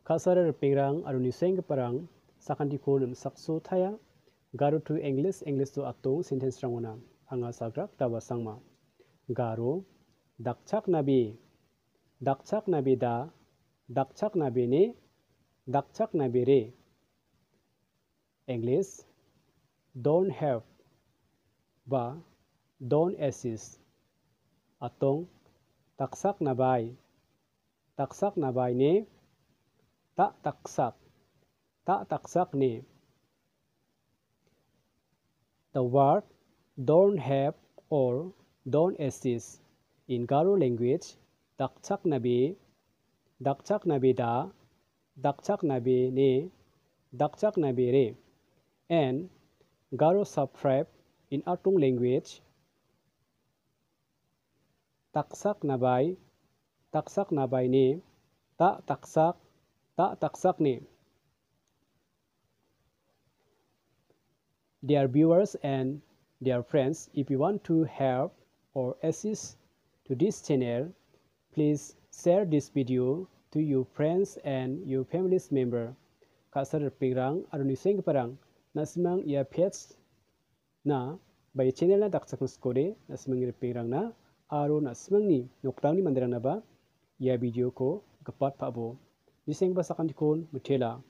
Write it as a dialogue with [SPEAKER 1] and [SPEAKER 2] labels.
[SPEAKER 1] Kasara pengrang aruni seng parang sakanti konum sakso thaya garo to English to atong sentence rangona anga sagrak tawa sangma garo dakchak nabi da dakchak nabi ne dakchak nabi re English don't have ba don't assist atong taksak nabai ne ta taksak ne. The word don't have or don't assist in Garo language dakchak nabi da dakchak nabi ne dakchak nabi re and Garo subverb in Atong language taksak nabai ne ta taksak ne. Dear viewers and dear friends, if you want to help or assist to this channel, please share this video to your friends and your family's member. Kasar pengrang aruni seng parang nasimang ia page na by channel na daksak skore nasimang pengrang na aro nasimang ni noktang ni mandirang na ba ia video ko gapat pa bo. Diseng basakan dikon mutela.